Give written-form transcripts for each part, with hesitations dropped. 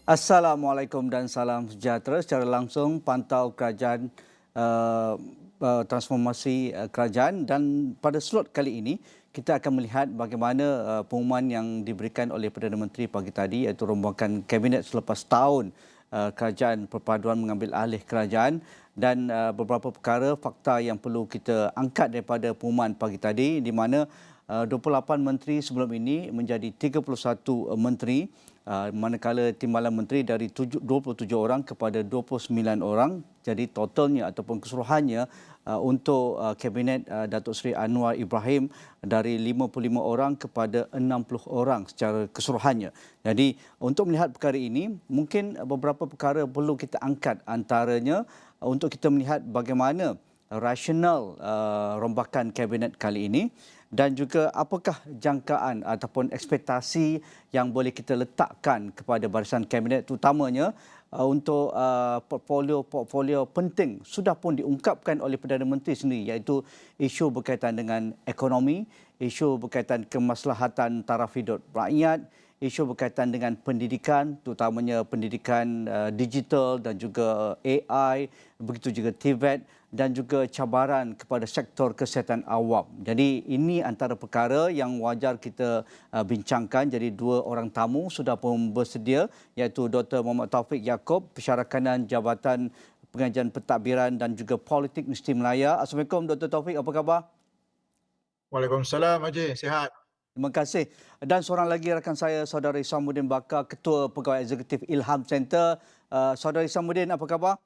Assalamualaikum dan salam sejahtera. Secara langsung pantau kerajaan uh, transformasi kerajaan, dan pada slot kali ini kita akan melihat bagaimana pengumuman yang diberikan oleh Perdana Menteri pagi tadi, iaitu rombakan kabinet selepas tahun kerajaan perpaduan mengambil alih kerajaan, dan beberapa perkara fakta yang perlu kita angkat daripada pengumuman pagi tadi, di mana 28 menteri sebelum ini menjadi 31 menteri, manakala timbalan menteri dari 27 orang kepada 29 orang. Jadi totalnya ataupun keseluruhannya untuk kabinet Datuk Seri Anwar Ibrahim dari 55 orang kepada 60 orang secara keseluruhannya. Jadi untuk melihat perkara ini, mungkin beberapa perkara perlu kita angkat, antaranya untuk kita melihat bagaimana rasional rombakan kabinet kali ini, dan juga apakah jangkaan ataupun ekspektasi yang boleh kita letakkan kepada barisan kabinet, terutamanya untuk portfolio penting sudah pun diungkapkan oleh Perdana Menteri sendiri, iaitu isu berkaitan dengan ekonomi, isu berkaitan kemaslahatan taraf hidup rakyat, isu berkaitan dengan pendidikan, terutamanya pendidikan digital dan juga AI, begitu juga TVET, dan juga cabaran kepada sektor kesihatan awam. Jadi ini antara perkara yang wajar kita bincangkan. Jadi dua orang tamu sudah pun bersedia, iaitu Dr. Muhammad Taufik Yaakob, Pensyarakanan Jabatan Pengajian Pentadbiran dan juga Politik Universiti Melaya. Assalamualaikum Dr. Taufik, apa khabar? Waalaikumsalam Haji, sihat. Terima kasih. Dan seorang lagi rakan saya, Saudara Isamuddin Bakar, Ketua Pegawai Eksekutif Ilham Center. Saudara Isamuddin, apa khabar?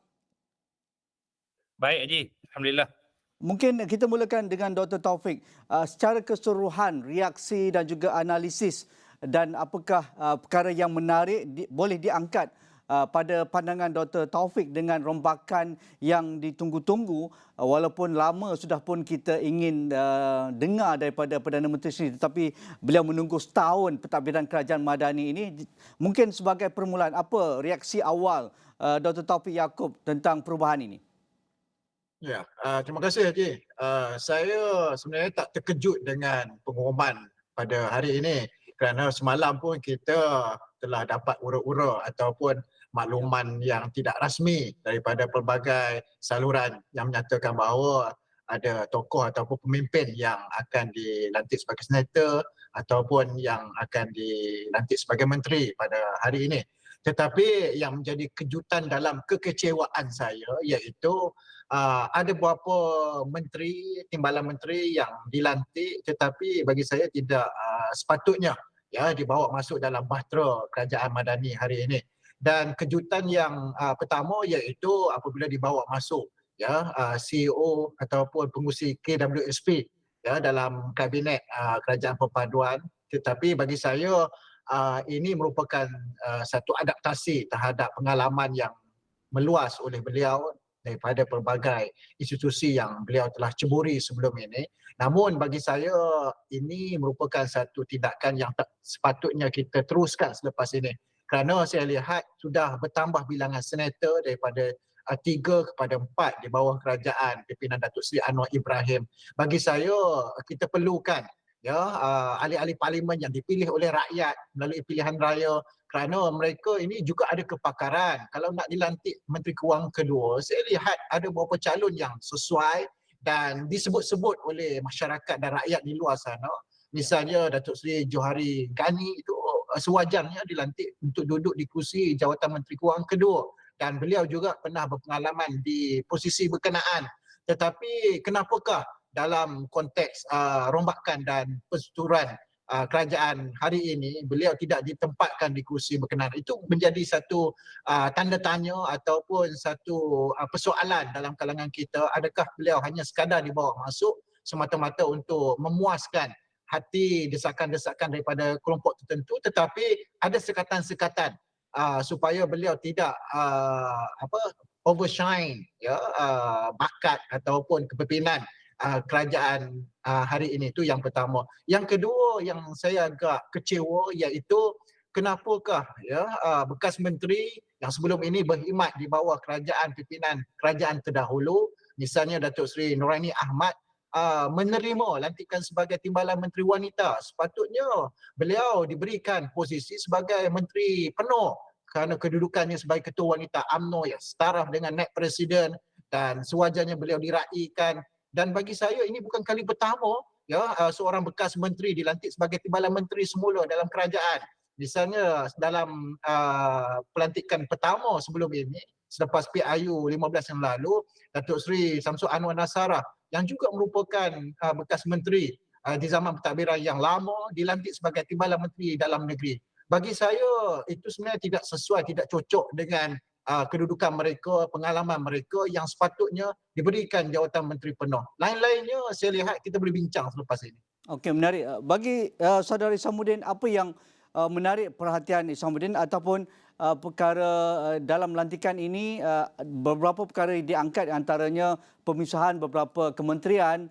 Baik Haji, Alhamdulillah. Mungkin kita mulakan dengan Dr. Taufik. Secara keseluruhan, reaksi dan juga analisis, dan apakah perkara yang menarik boleh diangkat pada pandangan Dr. Taufik dengan rombakan yang ditunggu-tunggu, walaupun lama sudah pun kita ingin dengar daripada Perdana Menteri sendiri, tetapi beliau menunggu setahun pentadbiran kerajaan madani ini. Mungkin sebagai permulaan, apa reaksi awal Dr. Taufik Yaakob tentang perubahan ini? Ya, terima kasih Haji. Saya sebenarnya tak terkejut dengan pengumuman pada hari ini kerana semalam pun kita telah dapat ura-ura ataupun makluman yang tidak rasmi daripada pelbagai saluran yang menyatakan bahawa ada tokoh ataupun pemimpin yang akan dilantik sebagai senator ataupun yang akan dilantik sebagai menteri pada hari ini. Tetapi yang menjadi kejutan dalam kekecewaan saya iaitu ada beberapa menteri, timbalan menteri yang dilantik tetapi bagi saya tidak sepatutnya ya dibawa masuk dalam bahtera kerajaan madani hari ini. Dan kejutan yang pertama iaitu apabila dibawa masuk ya CEO ataupun pengurusi KWSP ya dalam kabinet kerajaan perpaduan, tetapi bagi saya ini merupakan satu adaptasi terhadap pengalaman yang meluas oleh beliau daripada pelbagai institusi yang beliau telah ceburi sebelum ini. Namun bagi saya ini merupakan satu tindakan yang tak sepatutnya kita teruskan selepas ini. Kerana saya lihat sudah bertambah bilangan senator daripada 3 kepada 4 di bawah kerajaan pimpinan Datuk Seri Anwar Ibrahim. Bagi saya kita perlukan ya ahli-ahli parlimen yang dipilih oleh rakyat melalui pilihan raya, kerana mereka ini juga ada kepakaran. Kalau nak dilantik Menteri Kewangan kedua, saya lihat ada beberapa calon yang sesuai dan disebut-sebut oleh masyarakat dan rakyat di luar sana. Misalnya Datuk Seri Johari Ghani itu sewajarnya dilantik untuk duduk di kursi jawatan Menteri Kewangan kedua, dan beliau juga pernah berpengalaman di posisi berkenaan. Tetapi kenapakah dalam konteks rombakan dan persetujuan kerajaan hari ini beliau tidak ditempatkan di kursi berkenaan? Itu menjadi satu tanda tanya ataupun satu persoalan dalam kalangan kita. Adakah beliau hanya sekadar dibawa masuk semata-mata untuk memuaskan hati desakan-desakan daripada kelompok tertentu, tetapi ada sekatan-sekatan supaya beliau tidak overshine ya bakat ataupun kepimpinan kerajaan hari ini. Itu yang pertama. Yang kedua yang saya agak kecewa iaitu kenapakah ya bekas menteri yang sebelum ini berkhidmat di bawah kerajaan pimpinan kerajaan terdahulu, misalnya Datuk Seri Noraini Ahmad, menerima lantikan sebagai timbalan menteri wanita. Sepatutnya beliau diberikan posisi sebagai menteri penuh kerana kedudukannya sebagai ketua wanita UMNO yang setaraf dengan Naib Presiden dan sewajarnya beliau diraikan. Dan bagi saya ini bukan kali pertama seorang bekas menteri dilantik sebagai timbalan menteri semula dalam kerajaan. Misalnya dalam pelantikan pertama sebelum ini, selepas PIU 15 yang lalu, Datuk Seri Samsul Anwar Nasarah yang juga merupakan bekas menteri di zaman pentadbiran yang lama dilantik sebagai timbalan menteri dalam negeri. Bagi saya itu sebenarnya tidak sesuai, tidak cocok dengan kedudukan mereka, pengalaman mereka yang sepatutnya diberikan jawatan menteri penuh. Lain-lainnya saya lihat kita boleh bincang selepas ini. Okey, menarik. Bagi saudara Isamuddin, apa yang menarik perhatian Isamuddin ataupun perkara dalam lantikan ini, beberapa perkara diangkat, antaranya pemisahan beberapa kementerian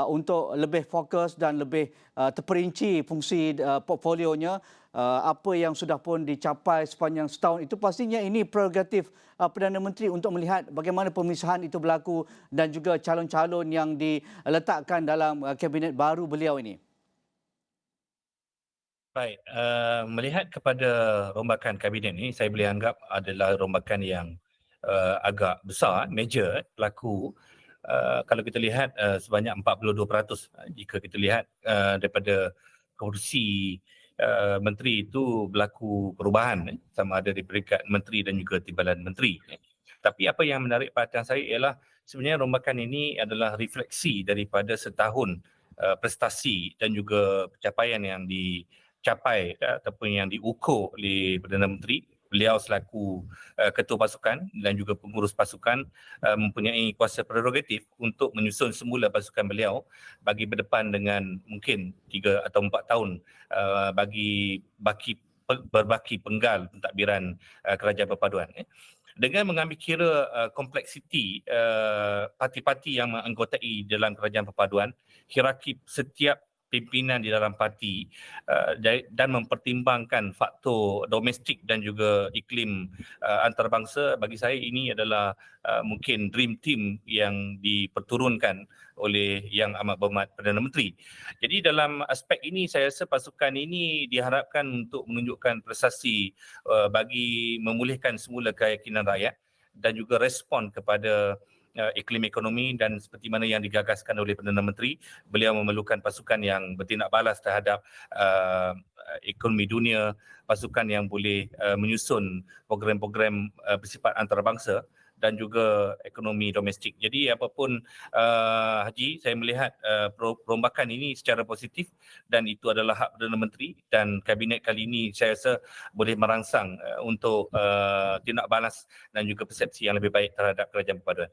untuk lebih fokus dan lebih terperinci fungsi portfolionya. Apa yang sudah pun dicapai sepanjang setahun itu pastinya ini prerogatif Perdana Menteri untuk melihat bagaimana pemisahan itu berlaku dan juga calon-calon yang diletakkan dalam kabinet baru beliau ini. Baik, melihat kepada rombakan kabinet ini, saya boleh anggap adalah rombakan yang agak besar, major, berlaku. Kalau kita lihat sebanyak 42% jika kita lihat daripada kursi menteri itu berlaku perubahan sama ada di peringkat menteri dan juga timbalan menteri. Tapi apa yang menarik perhatian saya ialah sebenarnya rombakan ini adalah refleksi daripada setahun prestasi dan juga pencapaian yang dicapai ataupun yang diukur oleh Perdana Menteri. Beliau selaku ketua pasukan dan juga pengurus pasukan mempunyai kuasa prerogatif untuk menyusun semula pasukan beliau bagi berdepan dengan mungkin 3 atau 4 tahun bagi berbaki penggal pentadbiran kerajaan perpaduan. Dengan mengambil kira kompleksiti parti-parti yang menganggotai dalam kerajaan perpaduan, hierarki setiap pimpinan di dalam parti dan mempertimbangkan faktor domestik dan juga iklim antarabangsa, bagi saya ini adalah mungkin dream team yang diperturunkan oleh Yang Amat Berhormat Perdana Menteri. Jadi dalam aspek ini saya rasa pasukan ini diharapkan untuk menunjukkan prestasi bagi memulihkan semula keyakinan rakyat dan juga respon kepada iklim ekonomi, dan seperti mana yang digagaskan oleh Perdana Menteri, beliau memerlukan pasukan yang bertindak balas terhadap ekonomi dunia, pasukan yang boleh menyusun program-program bersifat antarabangsa dan juga ekonomi domestik. Jadi apapun Haji, saya melihat perombakan ini secara positif dan itu adalah hak Perdana Menteri, dan kabinet kali ini saya rasa boleh merangsang untuk tindak balas dan juga persepsi yang lebih baik terhadap kerajaan perpaduan.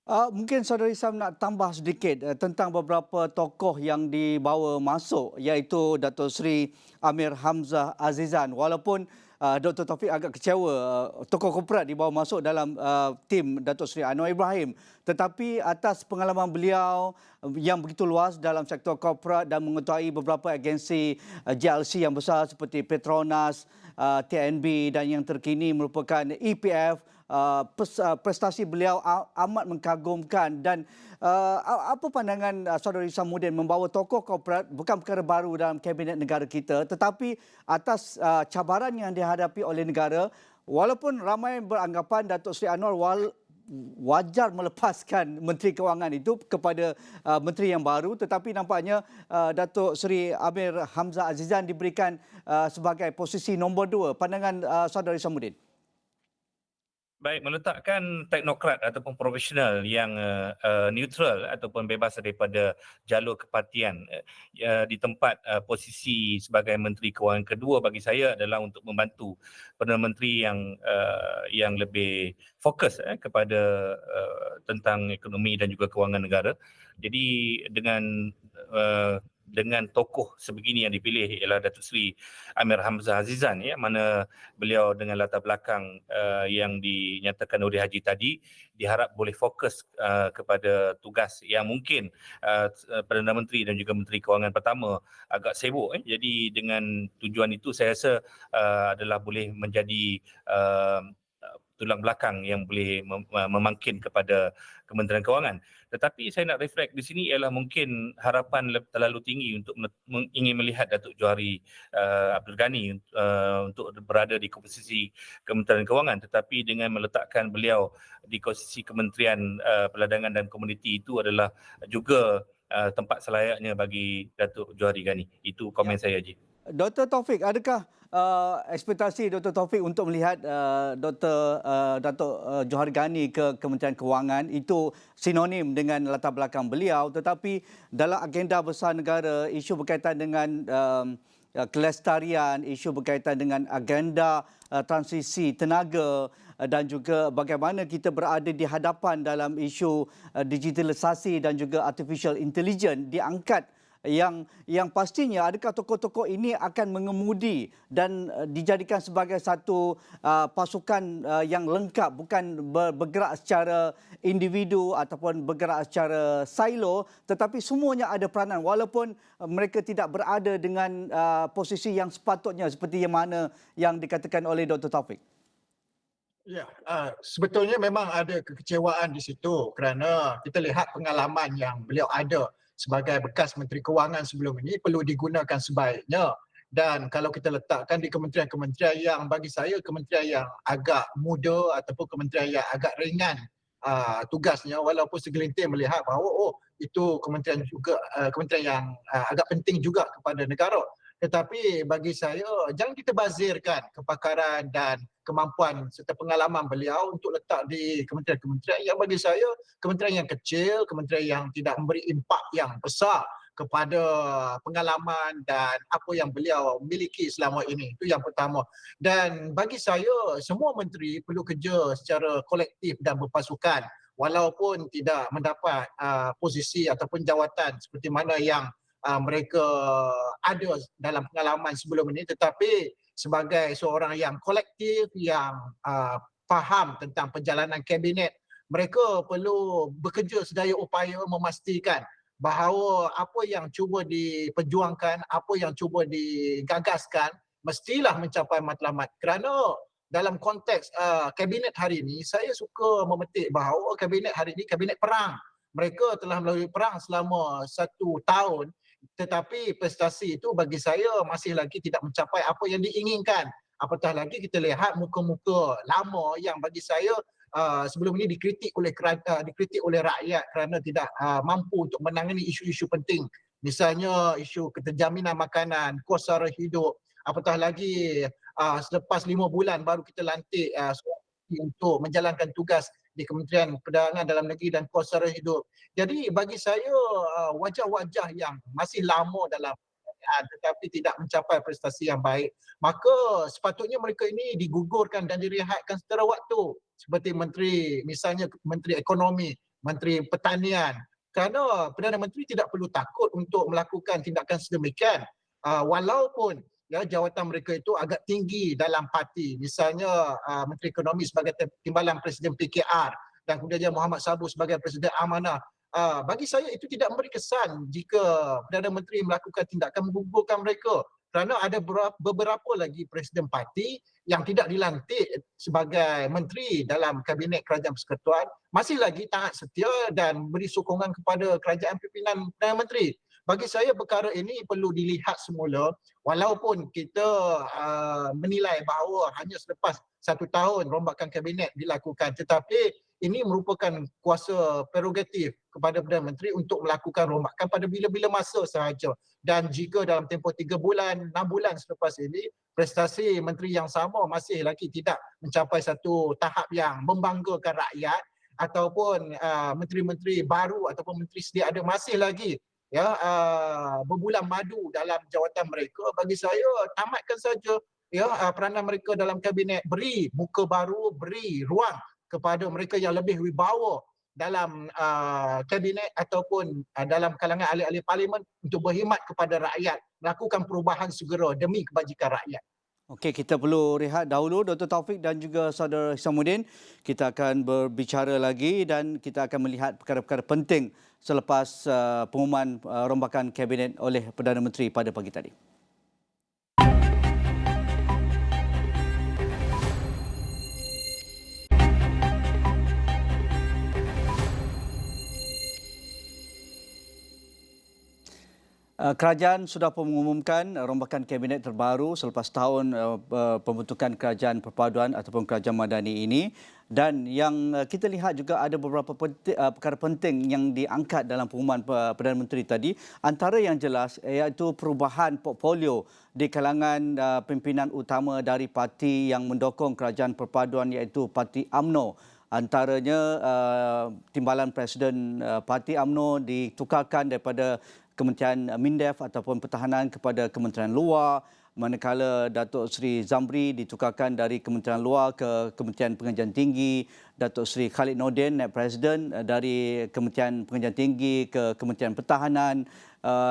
Mungkin saudara Isam nak tambah sedikit tentang beberapa tokoh yang dibawa masuk, iaitu Datuk Seri Amir Hamzah Azizan. Walaupun Dr. Taufik agak kecewa tokoh korporat dibawa masuk dalam tim Datuk Seri Anwar Ibrahim, tetapi atas pengalaman beliau yang begitu luas dalam sektor korporat dan mengetuai beberapa agensi JLC yang besar seperti Petronas, TNB dan yang terkini merupakan EPF, prestasi beliau amat mengagumkan. Dan apa pandangan saudara Isamuddin membawa tokoh korporat bukan perkara baru dalam kabinet negara kita, tetapi atas cabaran yang dihadapi oleh negara, walaupun ramai beranggapan Datuk Seri Anwar wajar melepaskan Menteri Kewangan itu kepada menteri yang baru, tetapi nampaknya Datuk Seri Amir Hamzah Azizan diberikan sebagai posisi nombor 2. Pandangan saudara Isamuddin? Baik, meletakkan teknokrat ataupun profesional yang neutral ataupun bebas daripada jalur kepartian di tempat posisi sebagai Menteri Kewangan kedua, bagi saya adalah untuk membantu Perdana Menteri yang lebih fokus kepada tentang ekonomi dan juga kewangan negara. Jadi dengan tokoh sebegini yang dipilih ialah Datuk Seri Amir Hamzah Azizan, mana beliau dengan latar belakang yang dinyatakan oleh Haji tadi, diharap boleh fokus kepada tugas yang mungkin Perdana Menteri dan juga Menteri Kewangan pertama agak sibuk. Jadi dengan tujuan itu saya rasa adalah boleh menjadi tulang belakang yang boleh memangkin kepada Kementerian Kewangan. Tetapi saya nak reflect di sini ialah mungkin harapan terlalu tinggi untuk ingin melihat Datuk Johari Abdul Ghani untuk berada di komposisi Kementerian Kewangan, tetapi dengan meletakkan beliau di posisi Kementerian Perdagangan dan Komuniti itu adalah juga tempat selayaknya bagi Datuk Johari Ghani. Itu komen saya, Haji. Dr. Taufik, adakah ekspektasi Dr. Taufik untuk melihat Datuk Johari Ghani ke Kementerian Kewangan itu sinonim dengan latar belakang beliau, tetapi dalam agenda besar negara, isu berkaitan dengan kelestarian, isu berkaitan dengan agenda transisi tenaga dan juga bagaimana kita berada di hadapan dalam isu digitalisasi dan juga artificial intelligence diangkat, yang pastinya adakah tokoh-tokoh ini akan mengemudi dan dijadikan sebagai satu pasukan yang lengkap, bukan bergerak secara individu ataupun bergerak secara silo, tetapi semuanya ada peranan walaupun mereka tidak berada dengan posisi yang sepatutnya seperti yang mana yang dikatakan oleh Dr. Taufik. Ya, sebetulnya memang ada kekecewaan di situ kerana kita lihat pengalaman yang beliau ada sebagai bekas Menteri Kewangan sebelum ini perlu digunakan sebaiknya. Dan kalau kita letakkan di kementerian-kementerian yang bagi saya kementerian yang agak muda ataupun kementerian yang agak ringan tugasnya, walaupun segelintir melihat bahawa itu kementerian juga kementerian yang agak penting juga kepada negara. Tetapi bagi saya jangan kita bazirkan kepakaran dan kemampuan serta pengalaman beliau untuk letak di kementerian-kementerian yang bagi saya kementerian yang kecil, kementerian yang tidak memberi impak yang besar kepada pengalaman dan apa yang beliau miliki selama ini. Itu yang pertama. Dan bagi saya semua menteri perlu kerja secara kolektif dan berpasukan walaupun tidak mendapat posisi ataupun jawatan seperti mana yang mereka ada dalam pengalaman sebelum ini, tetapi sebagai seorang yang kolektif, yang faham tentang perjalanan kabinet, mereka perlu bekerja sedaya upaya memastikan bahawa apa yang cuba diperjuangkan, apa yang cuba digagaskan mestilah mencapai matlamat. Kerana dalam konteks kabinet hari ini, saya suka memetik bahawa kabinet hari ini kabinet perang. Mereka telah melalui perang selama 1 tahun, tetapi prestasi itu bagi saya masih lagi tidak mencapai apa yang diinginkan. Apatah lagi kita lihat muka-muka lama yang bagi saya sebelum ini dikritik oleh rakyat kerana tidak mampu untuk menangani isu-isu penting. Misalnya isu keterjaminan makanan, kos sara hidup. Apatah lagi selepas 5 bulan baru kita lantik untuk menjalankan tugas di Kementerian Perdagangan Dalam Negeri dan Kos Sara Hidup. Jadi bagi saya wajah-wajah yang masih lama dalam kerajaan tetapi tidak mencapai prestasi yang baik, maka sepatutnya mereka ini digugurkan dan direhatkan secara waktu. Seperti menteri, misalnya Menteri Ekonomi, Menteri Pertanian. Kerana Perdana Menteri tidak perlu takut untuk melakukan tindakan sedemikian. Walaupun jawatan mereka itu agak tinggi dalam parti. Misalnya Menteri Ekonomi sebagai timbalan Presiden PKR dan kemudian Muhammad Sabu sebagai Presiden Amanah. Bagi saya itu tidak memberi kesan jika Perdana Menteri melakukan tindakan menggugurkan mereka. Kerana ada beberapa lagi Presiden parti yang tidak dilantik sebagai menteri dalam Kabinet Kerajaan Persekutuan masih lagi taat setia dan beri sokongan kepada kerajaan pimpinan Perdana Menteri. Bagi saya perkara ini perlu dilihat semula walaupun kita menilai bahawa hanya selepas 1 tahun rombakan kabinet dilakukan, tetapi ini merupakan kuasa prerogatif kepada Perdana Menteri untuk melakukan rombakan pada bila-bila masa sahaja. Dan jika dalam tempoh 3 bulan, 6 bulan selepas ini prestasi menteri yang sama masih lagi tidak mencapai satu tahap yang membanggakan rakyat ataupun menteri-menteri baru ataupun menteri sedia ada masih lagi berbulan madu dalam jawatan mereka, bagi saya tamatkan saja peranan mereka dalam kabinet, beri muka baru, beri ruang kepada mereka yang lebih wibawa dalam kabinet ataupun dalam kalangan ahli-ahli parlimen untuk berkhidmat kepada rakyat, melakukan perubahan segera demi kebajikan rakyat. Okey, kita perlu rehat dahulu Dr. Taufik dan juga Saudara Hisamuddin. Kita akan berbicara lagi dan kita akan melihat perkara-perkara penting selepas pengumuman rombakan kabinet oleh Perdana Menteri pada pagi tadi. Kerajaan sudah pun mengumumkan rombakan kabinet terbaru selepas tahun pembentukan kerajaan perpaduan ataupun kerajaan madani ini, dan yang kita lihat juga ada beberapa perkara penting yang diangkat dalam pengumuman Perdana Menteri tadi, antara yang jelas iaitu perubahan portfolio di kalangan pimpinan utama dari parti yang mendukung kerajaan perpaduan iaitu Parti UMNO. Antaranya timbalan Presiden Parti UMNO ditukarkan daripada Kementerian Mindef ataupun Pertahanan kepada Kementerian Luar, manakala Datuk Seri Zamri ditukarkan dari Kementerian Luar ke Kementerian Pengajian Tinggi, Datuk Seri Khalid Nordin, Naib Presiden, dari Kementerian Pengajian Tinggi ke Kementerian Pertahanan.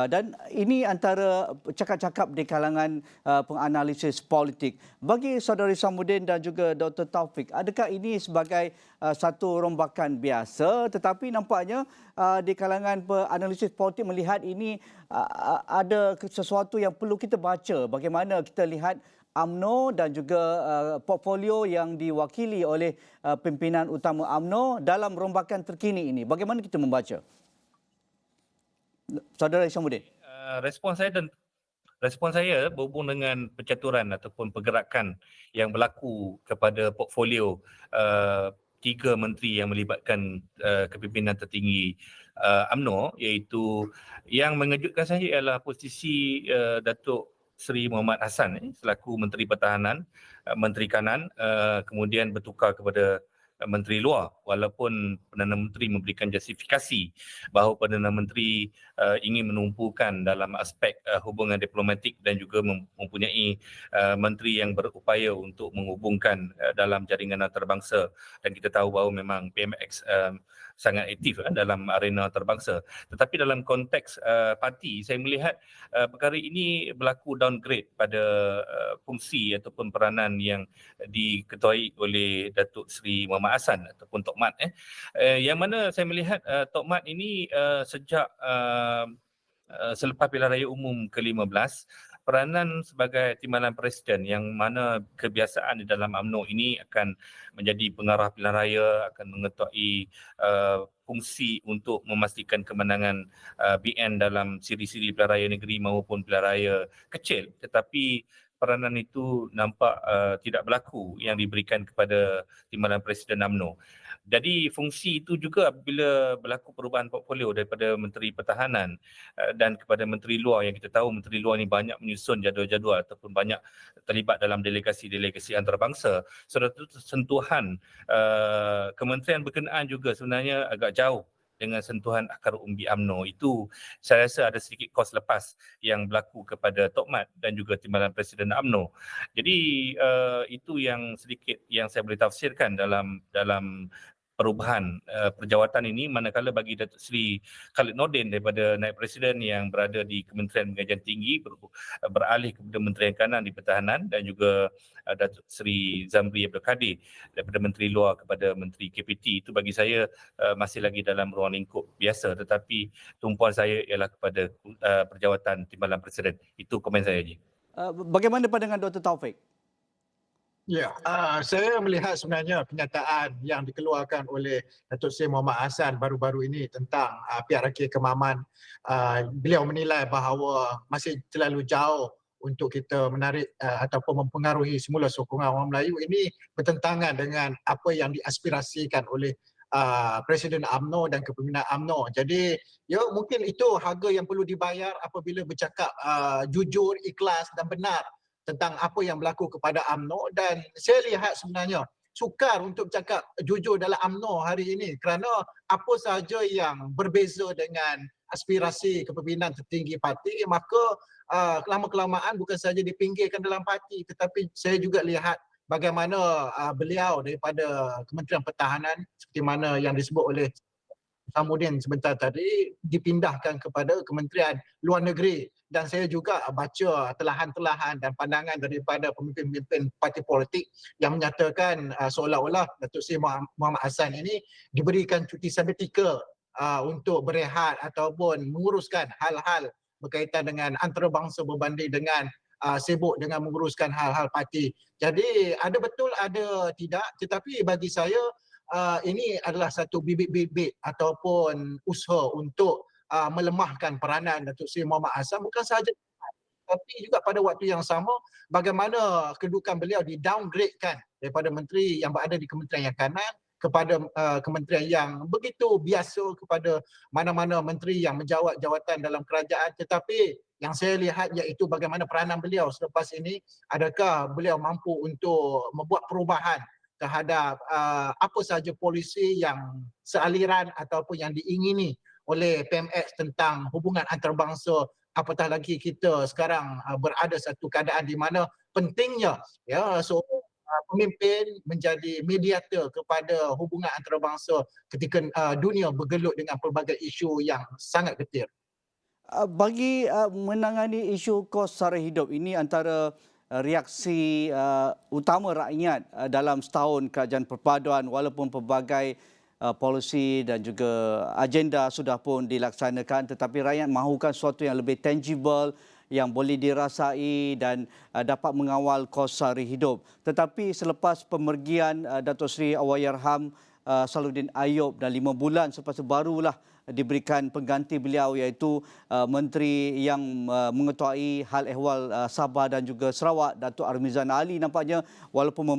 Dan ini antara cakap-cakap di kalangan penganalisis politik. Bagi Saudari Samudin dan juga Dr. Taufik, adakah ini sebagai satu rombakan biasa, tetapi nampaknya di kalangan penganalisis politik melihat ini ada sesuatu yang perlu kita baca. Bagaimana kita lihat UMNO dan juga portfolio yang diwakili oleh pimpinan utama UMNO dalam rombakan terkini ini. Bagaimana kita membaca? Saudara Isyamuddin. Respon saya berhubung dengan pencaturan ataupun pergerakan yang berlaku kepada portfolio tiga menteri yang melibatkan kepimpinan tertinggi UMNO, iaitu yang mengejutkan saya ialah posisi Datuk Seri Mohamad Hassan selaku Menteri Pertahanan, Menteri Kanan, kemudian bertukar kepada Menteri Luar, walaupun Perdana Menteri memberikan justifikasi bahawa Perdana Menteri ingin menumpukan dalam aspek hubungan diplomatik dan juga mempunyai menteri yang berupaya untuk menghubungkan dalam jaringan antarabangsa, dan kita tahu bahawa memang PMX sangat aktif dalam arena antarabangsa. Tetapi dalam konteks parti, saya melihat perkara ini berlaku downgrade pada fungsi ataupun peranan yang diketuai oleh Datuk Seri Mohamad Hassan ataupun Tok Mat, yang mana saya melihat Tok Mat ini sejak selepas pilihan raya umum ke-15, peranan sebagai timbalan presiden, yang mana kebiasaan di dalam UMNO ini akan menjadi pengarah pilihan raya, akan mengetuai fungsi untuk memastikan kemenangan BN dalam siri-siri pilihan raya negeri maupun pilihan raya kecil, tetapi peranan itu nampak tidak berlaku yang diberikan kepada timbalan presiden UMNO. Jadi fungsi itu juga apabila berlaku perubahan portfolio daripada Menteri Pertahanan dan kepada Menteri Luar, yang kita tahu Menteri Luar ini banyak menyusun jadual-jadual ataupun banyak terlibat dalam delegasi-delegasi antarabangsa. Suatu sentuhan kementerian berkenaan juga sebenarnya agak jauh dengan sentuhan akar umbi UMNO. Itu saya rasa ada sedikit kos lepas yang berlaku kepada Tok Mat dan juga timbalan Presiden UMNO. Jadi itu yang sedikit yang saya boleh tafsirkan dalam perubahan perjawatan ini, manakala bagi Datuk Seri Khalid Nordin daripada Naib Presiden yang berada di Kementerian Pengajian Tinggi beralih kepada Menteri Kanan di Pertahanan, dan juga Datuk Seri Zamri Abdul Kadir daripada Menteri Luar kepada Menteri KPT, itu bagi saya masih lagi dalam ruang lingkup biasa, tetapi tumpuan saya ialah kepada perjawatan timbalan Presiden. Itu komen saya, Haji. Bagaimana pandangan Dr. Taufik? Ya, saya melihat sebenarnya kenyataan yang dikeluarkan oleh Datuk Seri Mohamad Hassan baru-baru ini tentang pihak rakyat Kemaman. Beliau menilai bahawa masih terlalu jauh untuk kita menarik ataupun mempengaruhi semula sokongan orang Melayu. Ini bertentangan dengan apa yang diaspirasikan oleh Presiden UMNO dan kepimpinan UMNO. Jadi ya, mungkin itu harga yang perlu dibayar apabila bercakap jujur, ikhlas dan benar tentang apa yang berlaku kepada UMNO. Dan saya lihat sebenarnya sukar untuk bercakap jujur dalam UMNO hari ini kerana apa sahaja yang berbeza dengan aspirasi kepimpinan tertinggi parti, maka kelama-kelamaan bukan sahaja dipinggirkan dalam parti, tetapi saya juga lihat bagaimana beliau daripada Kementerian Pertahanan, seperti mana yang disebut oleh Samudin sebentar tadi, dipindahkan kepada Kementerian Luar Negeri. Dan saya juga baca telahan-telahan dan pandangan daripada pemimpin-pemimpin parti politik yang menyatakan seolah-olah Datuk Seri Mohamad Hassan ini diberikan cuti sabatikal untuk berehat ataupun menguruskan hal-hal berkaitan dengan antarabangsa berbanding dengan sibuk dengan menguruskan hal-hal parti. Jadi ada betul, ada tidak, tetapi bagi saya ini adalah satu bibit-bibit ataupun usaha untuk melemahkan peranan Datuk Seri Muhammad Hassan, bukan sahaja tapi juga pada waktu yang sama bagaimana kedudukan beliau di-downgrade-kan daripada menteri yang berada di Kementerian yang kanan kepada kementerian yang begitu biasa kepada mana-mana menteri yang menjawat jawatan dalam kerajaan. Tetapi yang saya lihat iaitu bagaimana peranan beliau selepas ini, adakah beliau mampu untuk membuat perubahan terhadap apa sahaja polisi yang sealiran ataupun yang diingini oleh PMX tentang hubungan antarabangsa, apatah lagi kita sekarang berada satu keadaan di mana pentingnya seorang pemimpin menjadi mediator kepada hubungan antarabangsa ketika dunia bergelut dengan pelbagai isu yang sangat getir. Bagi menangani isu kos sara hidup ini, antara reaksi utama rakyat dalam setahun kerajaan perpaduan, walaupun pelbagai polisi dan juga agenda sudah pun dilaksanakan, tetapi rakyat mahukan sesuatu yang lebih tangible, yang boleh dirasai dan dapat mengawal kos sara hidup. Tetapi selepas pemergian Datuk Seri Allahyarham Salahuddin Ayub dan 5 bulan selepas itu barulah diberikan pengganti beliau, iaitu menteri yang mengetuai hal ehwal Sabah dan juga Sarawak, Datuk Armizan Ali, nampaknya walaupun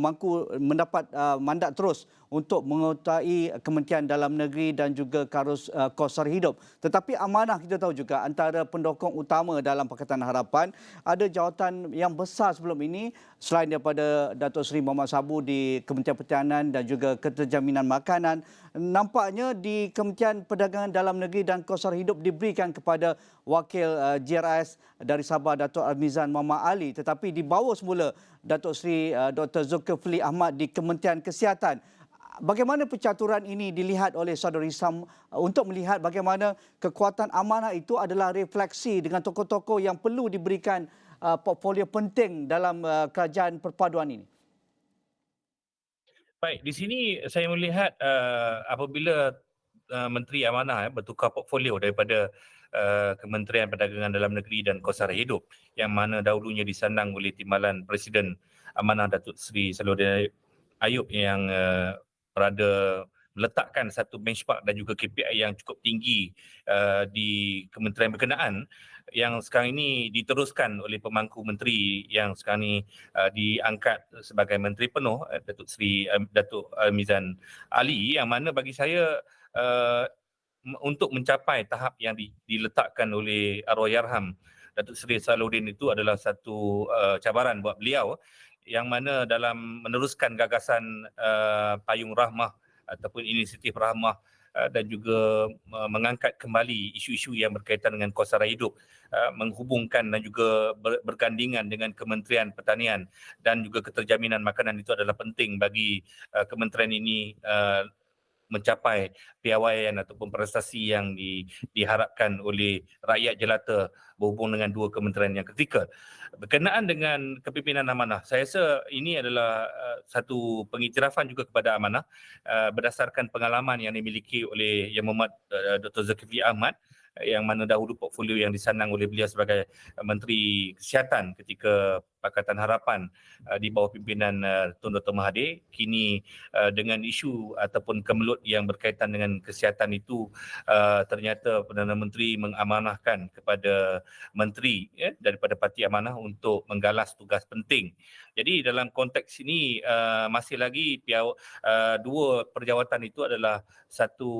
mendapat mandat terus untuk mengetuai Kementerian Dalam Negeri dan juga kos sara hidup. Tetapi amanah kita tahu juga antara pendokong utama dalam Pakatan Harapan, ada jawatan yang besar sebelum ini selain daripada Datuk Seri Muhammad Sabu di Kementerian Pertahanan dan juga Keterjaminan Makanan. Nampaknya di Kementerian Perdagangan Dalam Negeri dan Kos Sara Hidup diberikan kepada Wakil GRIS dari Sabah, Datuk Armizan Muhammad Ali, tetapi dibawa semula Datuk Seri Dr. Zulkifli Ahmad di Kementerian Kesihatan. Bagaimana pencaturan ini dilihat oleh Saudara Hisam untuk melihat bagaimana kekuatan amanah itu adalah refleksi dengan tokoh-tokoh yang perlu diberikan portfolio penting dalam kerajaan perpaduan ini? Baik, di sini saya melihat apabila Menteri Amanah bertukar portfolio daripada Kementerian Perdagangan Dalam Negeri dan Kos Sara Hidup, yang mana dahulunya disandang oleh Timbalan Presiden Amanah Datuk Seri Salahuddin Ayub yang berada meletakkan satu benchmark dan juga KPI yang cukup tinggi di kementerian berkenaan, yang sekarang ini diteruskan oleh pemangku menteri yang sekarang ini diangkat sebagai menteri penuh, Datuk Armizan Ali, yang mana bagi saya untuk mencapai tahap yang diletakkan oleh Allahyarham Datuk Seri Salahuddin itu adalah satu cabaran buat beliau, yang mana dalam meneruskan gagasan payung rahmah ataupun inisiatif rahmah dan juga mengangkat kembali isu-isu yang berkaitan dengan kos sara hidup, menghubungkan dan juga bergandingan dengan Kementerian Pertanian dan juga Keterjaminan Makanan, itu adalah penting bagi kementerian ini mencapai piawaian ataupun prestasi yang diharapkan oleh rakyat jelata berhubung dengan dua kementerian yang ketiga. Berkenaan dengan kepimpinan amanah, saya rasa ini adalah satu pengiktirafan juga kepada amanah berdasarkan pengalaman yang dimiliki oleh Yang Berhormat Dr. Zulkifli Ahmad, yang mana dahulu portfolio yang disandang oleh beliau sebagai Menteri Kesihatan ketika Pakatan Harapan di bawah pimpinan Tun Dr. Mahathir. Kini dengan isu ataupun kemelut yang berkaitan dengan kesihatan itu, ternyata Perdana Menteri mengamanahkan kepada menteri daripada Parti Amanah untuk menggalas tugas penting. Jadi dalam konteks ini masih lagi dua perjawatan itu adalah satu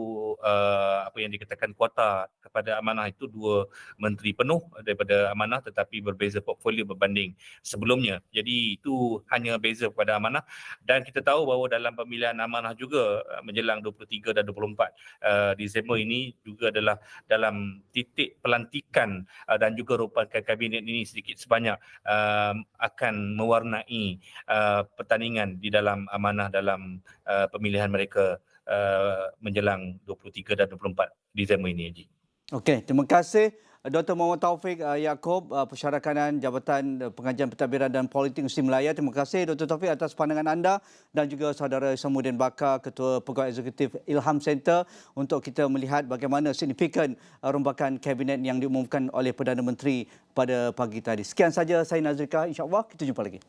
apa yang dikatakan kuota kepada amanah itu dua menteri penuh daripada amanah, tetapi berbeza portfolio berbanding sebelumnya. Jadi itu hanya beza kepada amanah, dan kita tahu bahawa dalam pemilihan amanah juga menjelang 23 dan 24 Disember ini juga adalah dalam titik pelantikan dan juga rompakan kabinet ini sedikit sebanyak akan mewarnai pertandingan di dalam amanah dalam pemilihan mereka menjelang 23 dan 24 Disember ini, Haji. Okey, terima kasih Dr. Muhammad Taufik Yaakob, Pensyarakanan Jabatan Pengajian Pentadbiran dan Politik Muslim Melaya. Terima kasih Dr. Taufik atas pandangan anda, dan juga saudara Isamuddin Bakar, Ketua Pegawai Eksekutif Ilham Center, untuk kita melihat bagaimana signifikan rombakan kabinet yang diumumkan oleh Perdana Menteri pada pagi tadi. Sekian saja saya Nazrika, insya-Allah kita jumpa lagi.